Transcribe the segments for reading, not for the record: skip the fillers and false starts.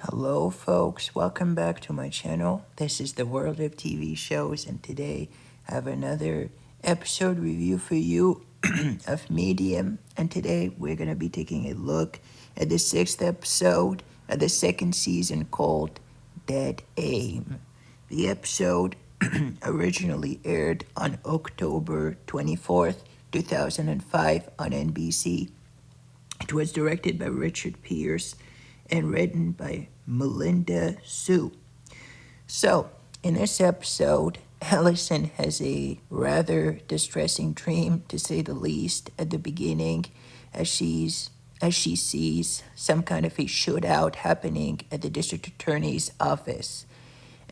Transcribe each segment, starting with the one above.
Hello, folks. Welcome back to my channel. This is the World of TV Shows, and today I have another episode review for you of Medium. And today we're going to be taking a look at the sixth episode of the second season called Dead Aim. The episode originally aired on October 24th, 2005 on NBC. It was directed by Richard Pierce and written by Melinda Sue. So, in this episode, Allison has a rather distressing dream, to say the least, at the beginning, as she sees some kind of a shootout happening at the district attorney's office.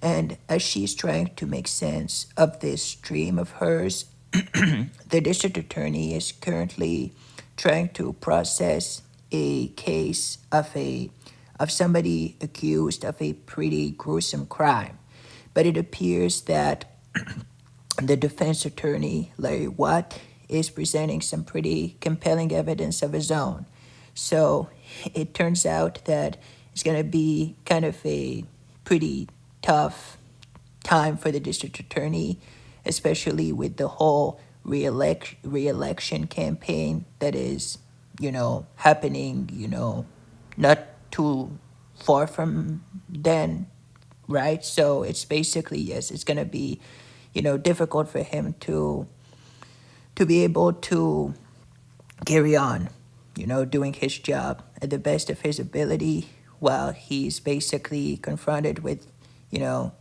And as she's trying to make sense of this dream of hers, the district attorney is currently trying to process a case of somebody accused of a pretty gruesome crime. But it appears that the defense attorney, Larry Watt, is presenting some pretty compelling evidence of his own. So it turns out that it's going to be kind of a pretty tough time for the district attorney, especially with the whole re-election campaign that is, happening, not too far from then, right? So it's basically, yes, it's going to be, difficult for him to be able to carry on, doing his job at the best of his ability while he's basically confronted with, a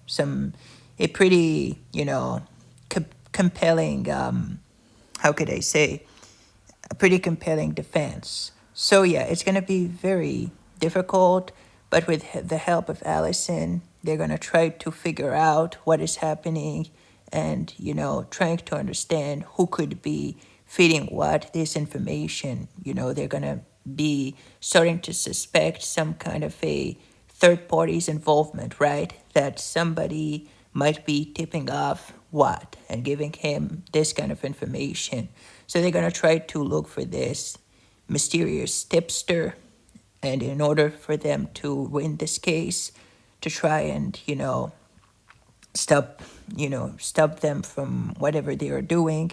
pretty, compelling, how could I say, a pretty compelling defense. So yeah, it's going to be very difficult, but with the help of Allison, they're going to try to figure out what is happening and, trying to understand who could be feeding what this information. They're going to be starting to suspect some kind of a third party's involvement, right? That somebody might be tipping off what and giving him this kind of information. So they're going to try to look for this mysterious tipster. And in order for them to win this case, to try and, stop, stop them from whatever they are doing,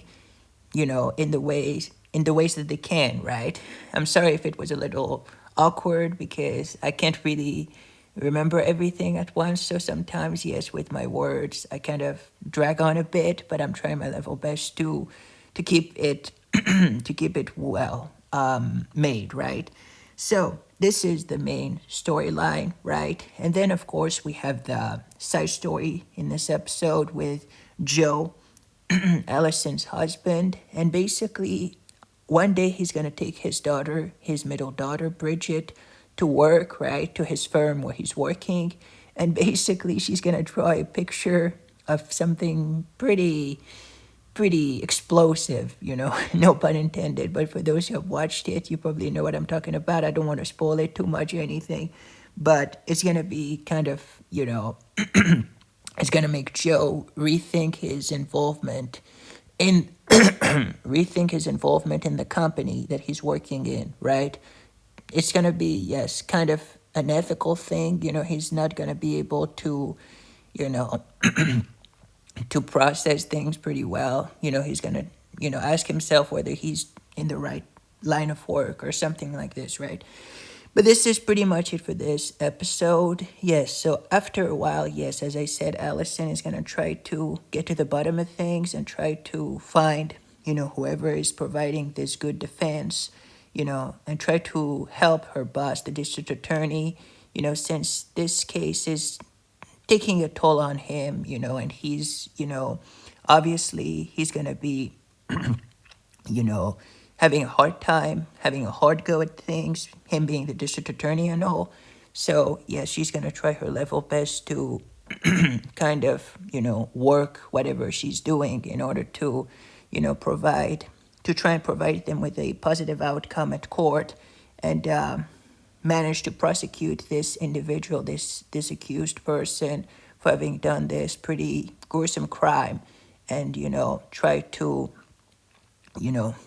in the ways that they can, right? I'm sorry if it was a little awkward because I can't really remember everything at once. So sometimes, yes, with my words, I kind of drag on a bit, but I'm trying my level best to keep it to keep it well made, right? So this is the main storyline, right? And then of course we have the side story in this episode with Joe, Allison's husband, and basically one day he's going to take his daughter, his middle daughter, Bridget, to work, right, to his firm where he's working. And basically she's going to draw a picture of something pretty explosive, no pun intended. But for those who have watched it, you probably know what I'm talking about. I don't want to spoil it too much or anything, but it's going to be kind of, it's going to make Joe rethink his involvement in the company that he's working in, right? It's going to be, yes, kind of an ethical thing. He's not going to be able to, you know, to process things pretty well. He's going to, ask himself whether he's in the right line of work or something like this, right? But this is pretty much it for this episode. Yes, so after a while, yes, as I said, Allison is going to try to get to the bottom of things and try to find, whoever is providing this good defense, and try to help her boss, the district attorney, since this case is taking a toll on him, and he's, obviously he's going to be, you know, having a hard time, having a hard go at things, him being the district attorney and all. So, yeah, she's going to try her level best to kind of, work whatever she's doing in order to, try and provide them with a positive outcome at court and manage to prosecute this individual, this accused person for having done this pretty gruesome crime and, try to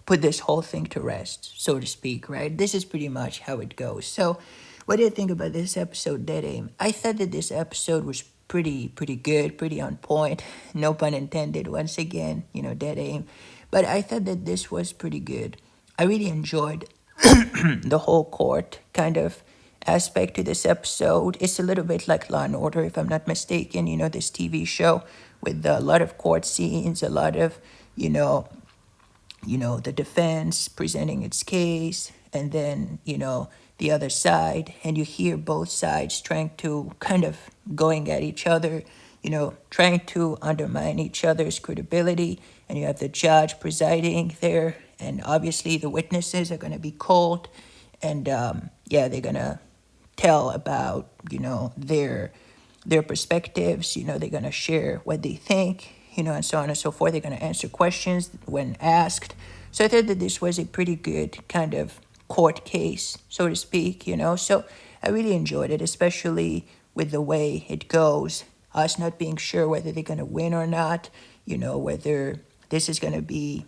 put this whole thing to rest, so to speak, right? This is pretty much how it goes. So What do you think about this episode, Dead Aim? I thought that this episode was pretty good, pretty on point. No pun intended. Once again, Dead Aim. But I thought that this was pretty good. I really enjoyed the whole court kind of aspect to this episode. It's a little bit like Law and Order, if I'm not mistaken. This TV show with a lot of court scenes, a lot of the defense presenting its case, and then, the other side, and you hear both sides trying to kind of going at each other, trying to undermine each other's credibility, and you have the judge presiding there, and obviously the witnesses are going to be called, and yeah, they're going to tell about, their perspectives, they're going to share what they think, and so on and so forth. They're going to answer questions when asked. So I thought that this was a pretty good kind of court case, so to speak, So I really enjoyed it, especially with the way it goes, us not being sure whether they're going to win or not, whether this is going to be,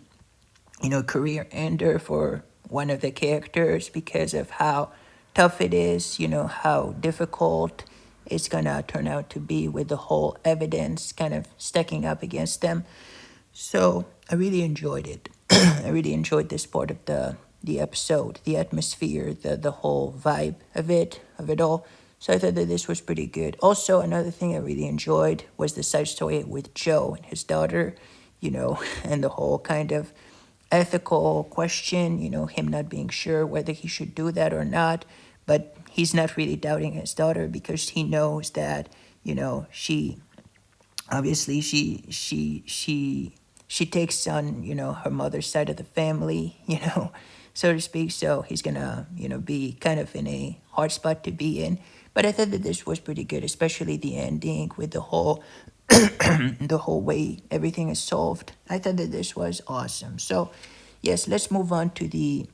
career ender for one of the characters because of how tough it is, how difficult it's gonna turn out to be with the whole evidence kind of stacking up against them. So I really enjoyed it. I really enjoyed this part of the episode, the atmosphere, the whole vibe of it all. So I thought that this was pretty good. Also, another thing I really enjoyed was the side story with Joe and his daughter, and the whole kind of ethical question, him not being sure whether he should do that or not, but he's not really doubting his daughter because he knows that, she obviously she takes on, her mother's side of the family, so to speak. So he's gonna, be kind of in a hard spot to be in. But I thought that this was pretty good, especially the ending with the whole the whole way everything is solved. I thought that this was awesome. So yes, let's move on to the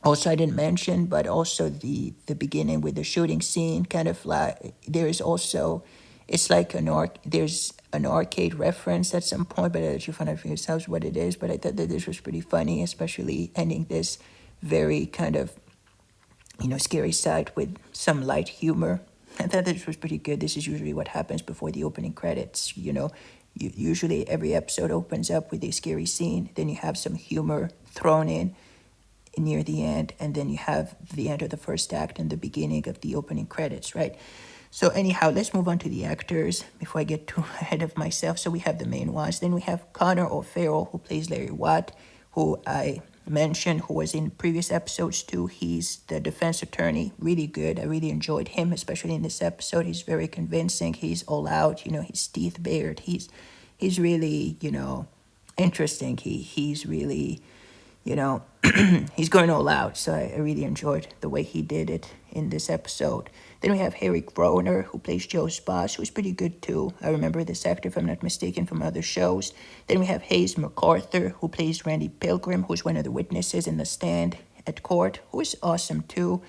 also I didn't mention, but also the beginning with the shooting scene, kind of like there is also it's like there's an arcade reference at some point, but I'll let you find out for yourselves what it is. But I thought that this was pretty funny, especially ending this very kind of scary side with some light humor. I thought this was pretty good. This is usually what happens before the opening credits. Usually every episode opens up with a scary scene, then you have some humor thrown in near the end, and then you have the end of the first act and the beginning of the opening credits, right? So anyhow, let's move on to the actors before I get too ahead of myself. So we have the main ones. Then we have Connor O'Farrell, who plays Larry Watt, who I mentioned, who was in previous episodes too. He's the defense attorney, really good. I really enjoyed him, especially in this episode. He's very convincing. He's all out, his teeth bared. He's really, interesting. He's really, he's going all out. So I really enjoyed the way he did it in this episode. Then we have Harry Groner, who plays Joe's boss, who's pretty good too. I remember this actor, if I'm not mistaken, from other shows. Then we have Hayes MacArthur, who plays Randy Pilgrim, who's one of the witnesses in the stand at court, who is awesome too.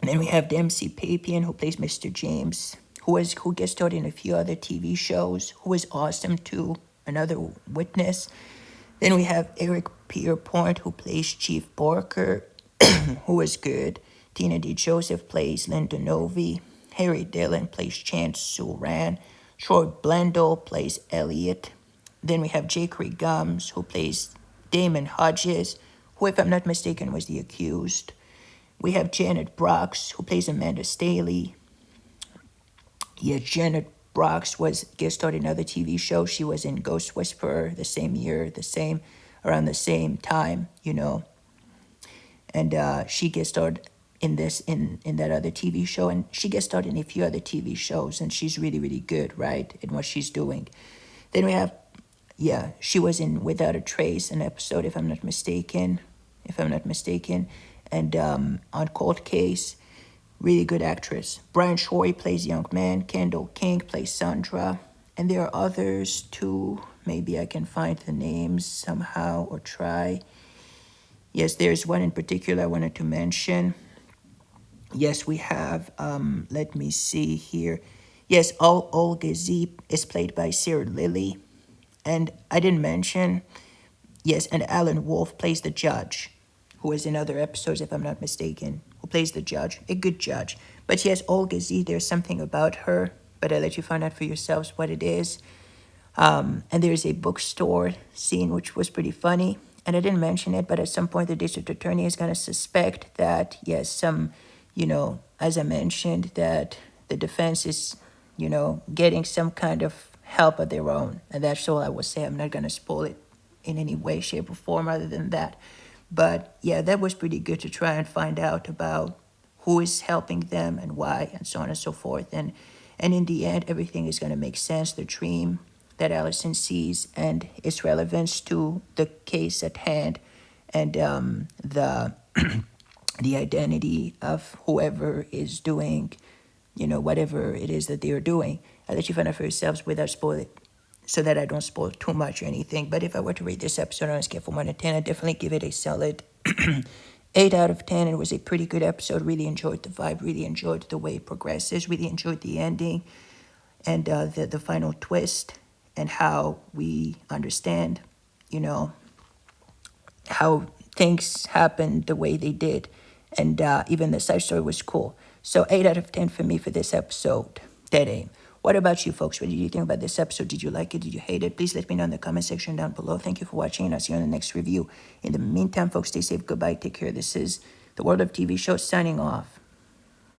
And then we have Dempsey Papian, who plays Mr. James, who gets started in a few other TV shows, who is awesome too, another witness. Then we have Eric Pierpoint, who plays Chief Barker, who is good. Tina D. Joseph plays Linda Novi. Harry Dillon plays Chance Suran. Troy Blendell plays Elliot. Then we have Jackery Gums, who plays Damon Hodges, who, if I'm not mistaken, was the accused. We have Janet Brox, who plays Amanda Staley. Yeah, Janet Brox was guest starred in another TV show. She was in Ghost Whisperer the same year, around the same time, And she guest starred in that other TV show, and she gets started in a few other TV shows, and she's really, really good, right, in what she's doing. Then we have, she was in Without a Trace, an episode, if I'm not mistaken, and on Cold Case, really good actress. Brian Choi plays Young Man, Kendall King plays Sandra, and there are others too. Maybe I can find the names somehow or try. Yes, there's one in particular I wanted to mention. Yes, we have, let me see here. Yes, Olga Z is played by Sarah Lilly. And I didn't mention, yes, and Alan Wolf plays the judge, who was in other episodes, if I'm not mistaken, who plays the judge, a good judge. But yes, Olga Z, there's something about her, but I'll let you find out for yourselves what it is. And there's a bookstore scene which was pretty funny. And I didn't mention it, but at some point the district attorney is going to suspect that, yes, as I mentioned, that the defense is, getting some kind of help of their own. And that's all I will say. I'm not going to spoil it in any way, shape, or form other than that. But yeah, that was pretty good to try and find out about who is helping them and why and so on and so forth. And in the end, everything is going to make sense. The dream that Allison sees and its relevance to the case at hand and the the identity of whoever is doing, whatever it is that they are doing. I'll let you find out for yourselves without spoiling, so that I don't spoil too much or anything. But if I were to rate this episode on a scale from 1 to 10, I'd definitely give it a solid 8 out of 10. It was a pretty good episode. Really enjoyed the vibe, really enjoyed the way it progresses, really enjoyed the ending and the final twist and how we understand, how things happened the way they did. And even the side story was cool. So 8 out of 10 for me for this episode. Dead aim. What about you folks? What did you think about this episode? Did you like it? Did you hate it? Please let me know in the comment section down below. Thank you for watching, and I'll see you on the next review. In the meantime, folks, stay safe. Goodbye. Take care. This is the World of TV Show signing off.